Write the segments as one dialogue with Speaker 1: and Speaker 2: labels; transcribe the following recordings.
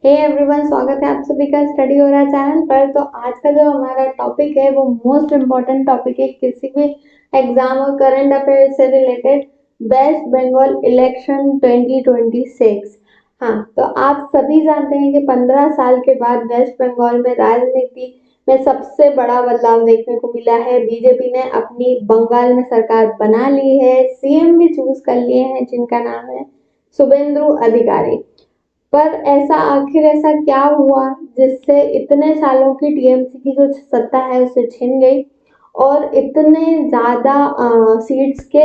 Speaker 1: Hey everyone, स्वागत है आप सभी का स्टडी हो रहा चैनल पर। तो आज का जो हमारा टॉपिक है वो मोस्ट इम्पोर्टेंट टॉपिक है किसी भी एग्जाम और करंट अफेयर से रिलेटेड, वेस्ट बंगाल इलेक्शन 2026। हाँ, तो आप सभी जानते हैं कि 15 साल के बाद वेस्ट बंगाल में राजनीति में सबसे बड़ा बदलाव देखने को मिला है। बीजेपी ने अपनी बंगाल में सरकार बना ली है, सीएम भी चूज कर लिए हैं जिनका नाम है शुभेंदु अधिकारी। पर ऐसा आखिर ऐसा क्या हुआ जिससे इतने सालों की टीएमसी की जो सत्ता है उसे छिन गई और इतने ज्यादा सीट्स के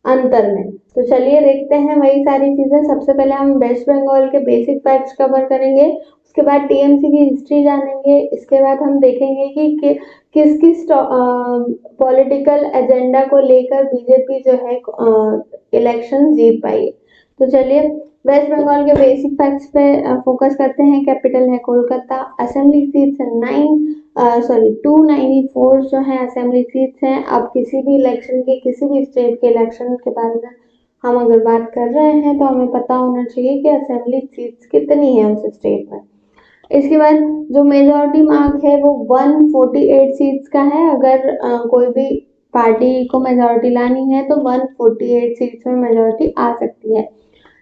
Speaker 1: अंतर में। तो चलिए देखते हैं वही सारी चीजें। सबसे पहले हम वेस्ट बंगाल के बेसिक फैक्ट्स कवर करेंगे, उसके बाद टीएमसी की हिस्ट्री जानेंगे, इसके बाद हम देखेंगे कि किस किस पॉलिटिकल एजेंडा को लेकर बीजेपी जो है इलेक्शन जीत पाई। तो चलिए वेस्ट बंगाल के बेसिक फैक्ट्स पे फोकस करते हैं। कैपिटल है कोलकाता, असेंबली सीट्स है 294 जो है असेंबली सीट्स हैं। अब किसी भी इलेक्शन के, किसी भी स्टेट के इलेक्शन के बारे में हम अगर बात कर रहे हैं तो हमें पता होना चाहिए कि असेंबली सीट्स कितनी है उस स्टेट में। इसके बाद जो मेजोरिटी मार्क है वो 148 सीट्स का है। अगर कोई भी पार्टी को मेजोरिटी लानी है तो 148 सीट्स में मेजोरिटी आ सकती है।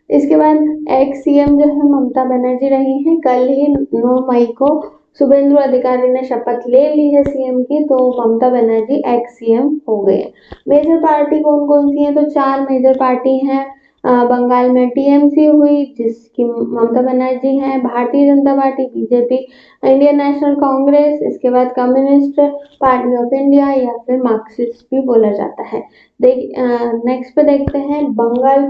Speaker 1: इसके बाद एक्स सीएम जो है ममता बनर्जी रही हैं। कल ही 9 मई को शुभेंदु अधिकारी ने शपथ ले ली है सीएम की, तो ममता बनर्जी एक्स सीएम हो गए। मेजर पार्टी कौन कौन सी है? तो 4 मेजर पार्टी हैं बंगाल में। टीएमसी हुई जिसकी ममता बनर्जी हैं, Bharatiya Janata party BJP, Indian national Congress, इसके बाद कम्युनिस्ट पार्टी ऑफ इंडिया या फिर मार्क्सिस्ट भी बोला जाता है। नेक्स्ट पे देखते हैं बंगाल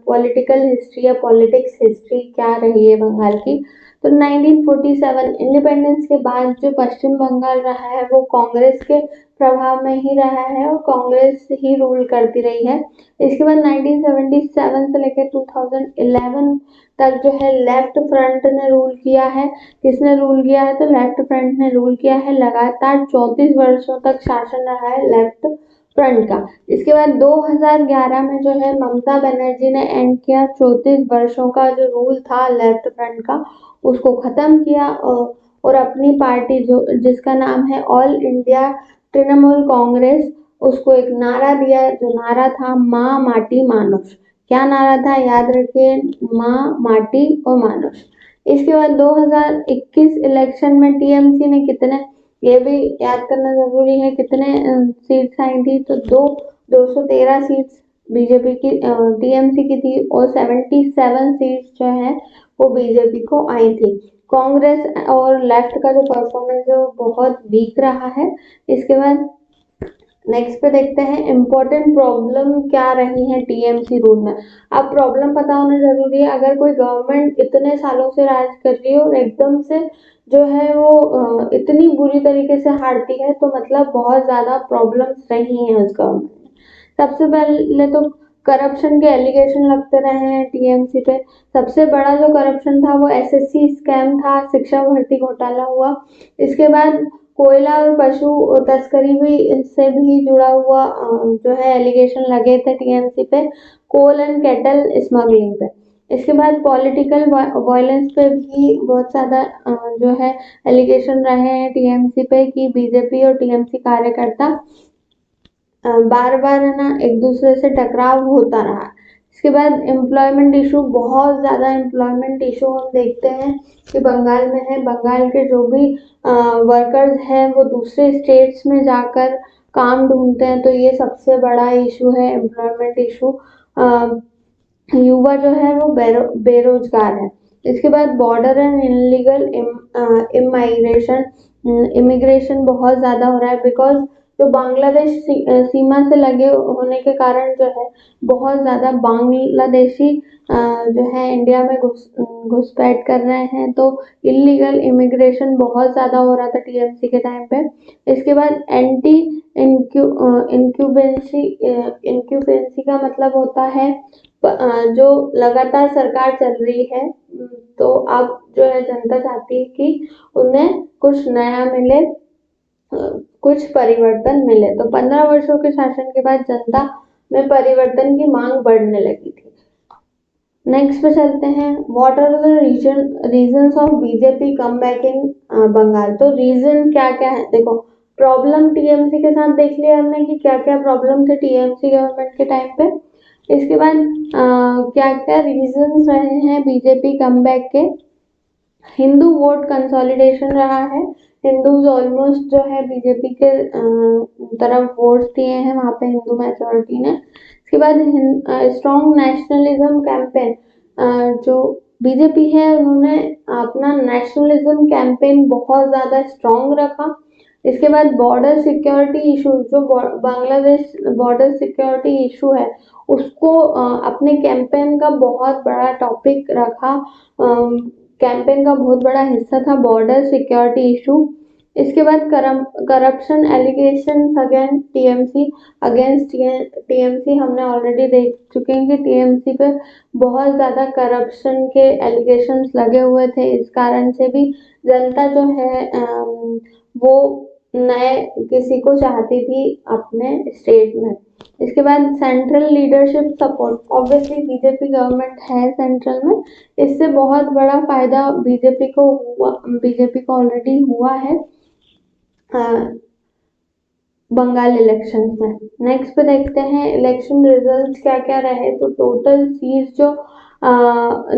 Speaker 1: पॉलिटिकल हिस्ट्री या पॉलिटिक्स हिस्ट्री क्या रही है बंगाल की। तो 1947 इंडिपेंडेंस के बाद जो पश्चिम बंगाल रहा है वो कांग्रेस के प्रभाव में ही रहा है और कांग्रेस ही रूल करती रही है। इसके बाद 1977 से लेकर 2011 तक जो है लेफ्ट फ्रंट ने रूल किया है। किसने रूल किया है? तो लेफ्ट फ्रंट ने रूल किया है। लगातार 34 वर्षों तक शासन रहा है लेफ्ट फ्रंट का। इसके बाद 2011 में जो है ममता बनर्जी ने एंड किया। 34 वर्षों का जो रूल था लेफ्ट फ्रंट का उसको खत्म किया और अपनी पार्टी जो जिसका नाम है ऑल इंडिया तृणमूल कांग्रेस, उसको एक नारा दिया जो नारा था माँ माटी मानुष। क्या नारा था? याद रखिए, माँ माटी और मानुष। इसके बाद 2021 इलेक्शन में टीएमसी ने कितने, ये भी याद करना जरूरी है, कितने सीट्स आई थी? तो 213 सीट्स बीजेपी की टीएमसी की थी और 77 सीट्स जो है वो बीजेपी को आई थी। कांग्रेस और लेफ्ट का जो परफॉर्मेंस है वो बहुत वीक रहा है। इसके बाद नेक्स्ट पे देखते हैं इम्पोर्टेंट प्रॉब्लम क्या रही है टीएमसी रूल में। अब प्रॉब्लम पता होना जरूरी है। अगर कोई गवर्नमेंट इतने सालों से राज कर रही है और एकदम से जो है वो इतनी बुरी तरीके से हारती है तो मतलब बहुत ज्यादा प्रॉब्लम्स रही हैं उस गवर्नमेंट में। सबसे पहले तो करप्शन के एलिगेशन लगते रहे हैं टीएमसी पे। सबसे बड़ा जो करप्शन था वो एसएससी स्कैम था, शिक्षा भर्ती घोटाला हुआ। इसके बाद कोयला और पशु तस्करी भी, इससे भी जुड़ा हुआ जो है एलिगेशन लगे थे टीएमसी पे, कोल एंड केटल स्मगलिंग पे। इसके बाद पॉलिटिकल वायलेंस पे भी बहुत ज्यादा जो है एलिगेशन रहे हैं टीएमसी पे कि बीजेपी और टीएमसी कार्यकर्ता बार बार है ना एक दूसरे से टकराव होता रहा। इसके बाद एम्प्लॉयमेंट इशू, बहुत ज्यादा एम्प्लॉयमेंट इशू हम देखते हैं कि बंगाल में है। बंगाल के जो भी वर्कर्स हैं वो दूसरे स्टेट्स में जाकर काम ढूंढते हैं, तो ये सबसे बड़ा इशू है एम्प्लॉयमेंट इशू। युवा जो है वो बेरोजगार है। इसके बाद border and illegal immigration, immigration बहुत ज्यादा हो रहा है बिकॉज जो बांग्लादेश सीमा से लगे होने के कारण जो है बहुत ज्यादा बांग्लादेशी जो है इंडिया में घुसपैठ कर रहे हैं, तो इलीगल इमिग्रेशन बहुत ज्यादा हो रहा था टीएमसी के टाइम पे। इसके बाद एंटी इंक्यूबेंसी, इंक्यूबेंसी का मतलब होता है जो लगातार सरकार चल रही है तो अब जो है जनता चाहती है कि उन्हें कुछ नया मिले, कुछ परिवर्तन मिले। तो 15 वर्षों के शासन के बाद जनता में परिवर्तन की मांग बढ़ने लगी थी। नेक्स्ट पे चलते हैं, what are the reasons of BJP come back in Bengal. तो रीजन क्या क्या है, देखो प्रॉब्लम टीएमसी के साथ देख लिया हमने कि क्या क्या प्रॉब्लम थे टीएमसी गवर्नमेंट के टाइम पे। इसके बाद क्या क्या रीजंस रहे हैं बीजेपी कम बैक के। हिंदू वोट कंसोलिडेशन रहा है, हिंदूज ऑलमोस्ट जो है बीजेपी के तरफ वोट्स दिए हैं, वहां पे हिंदू मेजोरिटी ने। इसके बाद स्ट्रॉन्ग नेशनलिज्म कैंपेन, जो बीजेपी है उन्होंने अपना नेशनलिज्म कैंपेन बहुत ज्यादा स्ट्रॉन्ग रखा। इसके बाद बॉर्डर सिक्योरिटी इशू, जो बांग्लादेश बॉर्डर सिक्योरिटी इशू है उसको अपने कैंपेन का बहुत बड़ा टॉपिक रखा। कैंपेन का बहुत बड़ा हिस्सा था बॉर्डर सिक्योरिटी इशू। इसके बाद करप्शन एलिगेशन अगेंस्ट टीएमसी हमने ऑलरेडी देख चुके हैं कि टीएमसी पे बहुत ज्यादा करप्शन के एलिगेशंस लगे हुए थे, इस कारण से भी जनता जो है वो नए किसी को चाहती थी अपने स्टेट में। इसके बाद central leadership support, obviously BJP government है सेंट्रल में, इससे बहुत बड़ा फायदा बीजेपी को ऑलरेडी हुआ है बंगाल इलेक्शंस में। नेक्स्ट पे देखते हैं इलेक्शन रिजल्ट्स क्या क्या रहे। तो टोटल सीट जो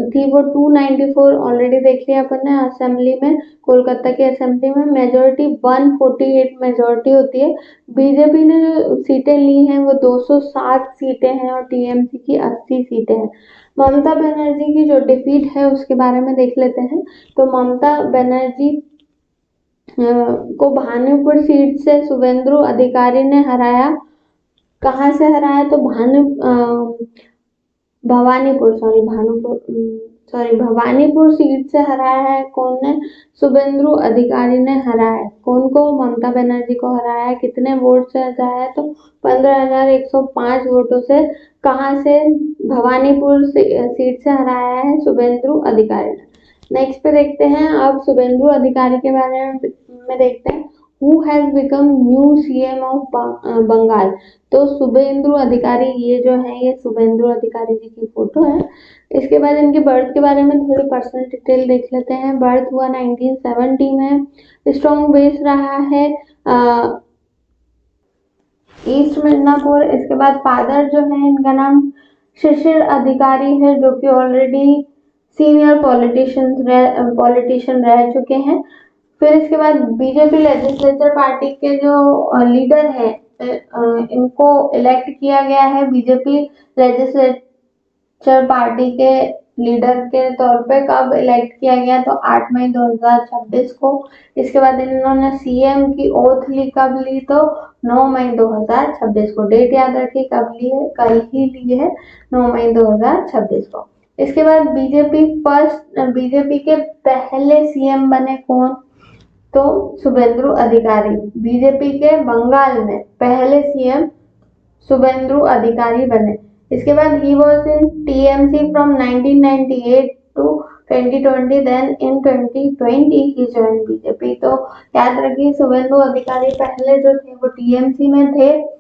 Speaker 1: थी वो 294 ऑलरेडी देख लिया अपन ने असेंबली में, कोलकाता की असेंबली में मेजोरिटी 148 मेजोरिटी होती है। बीजेपी ने जो सीटें ली हैं वो 207 सीटें हैं और टीएमसी की 80 सीटें हैं। ममता बनर्जी की जो डिफीट है उसके बारे में देख लेते हैं। तो ममता बनर्जी को भानुपुर सीट से शुभेंदु अधिकारी ने हराया। कहाँ से हराया, तो भवानीपुर सीट से हराया है। कौन ने, शुभेंदु अधिकारी ने हराया है। कौन को, ममता बनर्जी को हराया है। कितने वोट से हराया है, तो 15,105 वोटों से। कहाँ से, भवानीपुर सीट से हराया है शुभेंदु अधिकारी ने। नेक्स्ट पे देखते हैं अब शुभेंदु अधिकारी के बारे में देखते हैं। Who has become new CM of Bengal. तो शुभेंदु अधिकारी, ये जो है ये शुभेंदु अधिकारी जी की फोटो है। इसके बाद इनके बर्थ के बारे में थोड़ी पर्सनल डिटेल देख लेते हैं। बर्थ हुआ 1970 में। स्ट्रॉन्ग बेस रहा है ईस्ट मिदनापुर। इसके बाद फादर जो है इनका नाम शिशिर अधिकारी है, जो कि ऑलरेडी सीनियर पॉलिटिशियन रह चुके हैं। फिर इसके बाद बीजेपी लेजिस्लेचर पार्टी के जो लीडर है इनको इलेक्ट किया गया है बीजेपी लेजिस्लेचर पार्टी के लीडर के तौर पे। कब इलेक्ट किया गया, तो 8 मई 2026 को। इसके बाद इन्होंने सीएम की ओथ ली, कब ली, तो 9 मई 2026 को। डेट याद रखिए कब ली है, कल ही ली है, 9 मई 2026 को। इसके बाद बीजेपी के पहले सीएम बने कौन, तो शुभेंदु अधिकारी। बीजेपी के बंगाल में पहले सीएम शुभेंदु अधिकारी बने। इसके बाद ही was in TMC from 1998 to 2020, then in 2020 ही ज्वाइन बीजेपी। तो याद रखिए शुभेंदु अधिकारी पहले जो थे वो टीएमसी में थे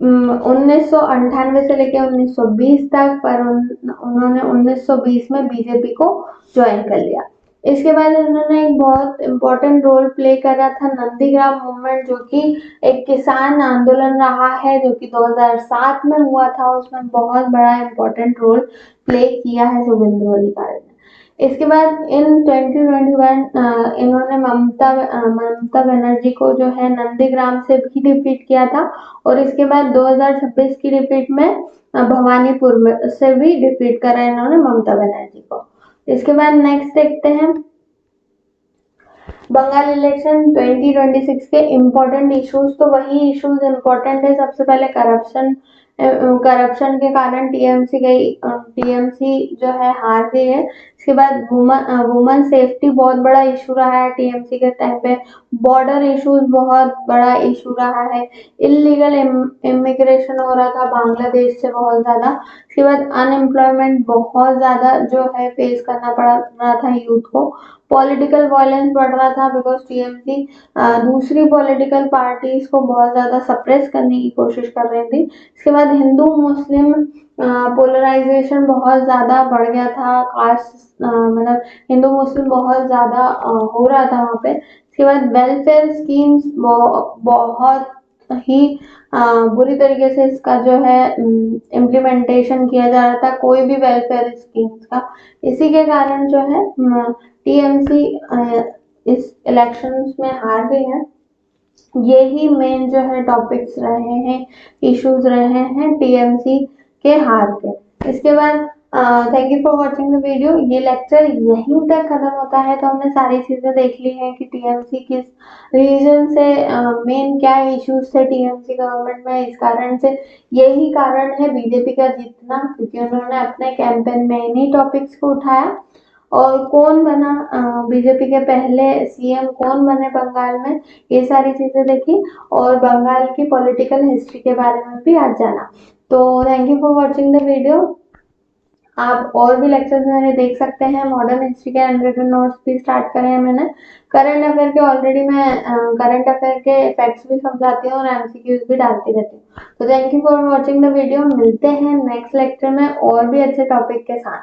Speaker 1: 1998 से लेकर 1920 तक, पर उन्होंने 1920 में बीजेपी को ज्वाइन कर लिया। इसके बाद उन्होंने एक बहुत इम्पोर्टेंट रोल प्ले करा था नंदीग्राम मूवमेंट, जो कि एक किसान आंदोलन रहा है, जो कि 2007 में हुआ था। उसमें बहुत बड़ा इम्पोर्टेंट रोल प्ले किया है शुभेंदु अधिकारी ने। इसके बाद इन 2021 इन्होंने ममता बनर्जी को जो है नंदीग्राम से भी डिफीट किया था, और इसके बाद 2026 की डिफीट में भवानीपुर में से भी डिफीट करा इन्होंने ममता बनर्जी को। इसके बाद नेक्स्ट देखते हैं बंगाल इलेक्शन 2026 के इम्पोर्टेंट इश्यूज। तो वही इश्यूज इम्पोर्टेंट है। सबसे पहले करप्शन के कारण टीएमसी जो है हार गई है। इसके बाद वुमन सेफ्टी बहुत बड़ा इशू रहा है टीएमसी के टाइम पे। बॉर्डर इश्यूज बहुत बड़ा इशू रहा है। इलीगल इमिग्रेशन हो रहा था बांग्लादेश से बहुत ज्यादा। इसके बाद अनएम्प्लॉयमेंट बहुत ज्यादा जो है फेस करना पड़ रहा था यूथ को। पॉलिटिकल वायलेंस बढ़ रहा था बिकॉज टीएमसी दूसरी पॉलिटिकल पार्टीज को बहुत ज्यादा सप्रेस करने की कोशिश कर रही थी। इसके बाद हिंदू मुस्लिम पोलराइजेशन बहुत ज़्यादा बढ़ गया था, कास्ट मतलब हिंदू मुस्लिम बहुत ज़्यादा हो रहा था वहाँ पे। इसके बाद वेलफेयर स्कीम्स बहुत ही बुरी तरीके से इसका जो है इम्प्लीमेंटेशन किया जा रहा था, कोई भी वेलफेयर स्कीम्स का। इसी के कारण जो है टीएमसी इस इलेक्शंस में हार गई है। यही मेन जो है टॉपिक्स रहे हैं, इश्यूज रहे हैं टीएमसी के हार के। इसके बाद thank you for watching the video. ये लेक्चर यहीं तक खत्म होता है। तो हमने सारी चीजें देख ली हैं कि टीएमसी किस रीजन से, मेन क्या इश्यूज थे टीएमसी गवर्नमेंट में, इस कारण से यही कारण है बीजेपी का जीतना, क्योंकि उन्होंने अपने कैंपेन में इन्हीं टॉपिक्स को उठाया। और कौन बना बीजेपी के पहले सीएम, कौन बने बंगाल में, ये सारी चीजें देखी। और बंगाल की पॉलिटिकल हिस्ट्री के बारे में भी आज जाना। तो thank you for watching the video. आप और भी लेक्चर्स मेरे देख सकते हैं। मॉडर्न हिस्ट्री के अनरिटन नोट्स भी स्टार्ट करे हैं मैंने। करंट अफेयर के ऑलरेडी मैं करंट अफेयर के फैक्ट्स भी समझाती हूँ और एमसीक्यूज भी डालती रहती हूँ। तो thank you for watching the video. मिलते हैं नेक्स्ट लेक्चर में और भी अच्छे टॉपिक के साथ।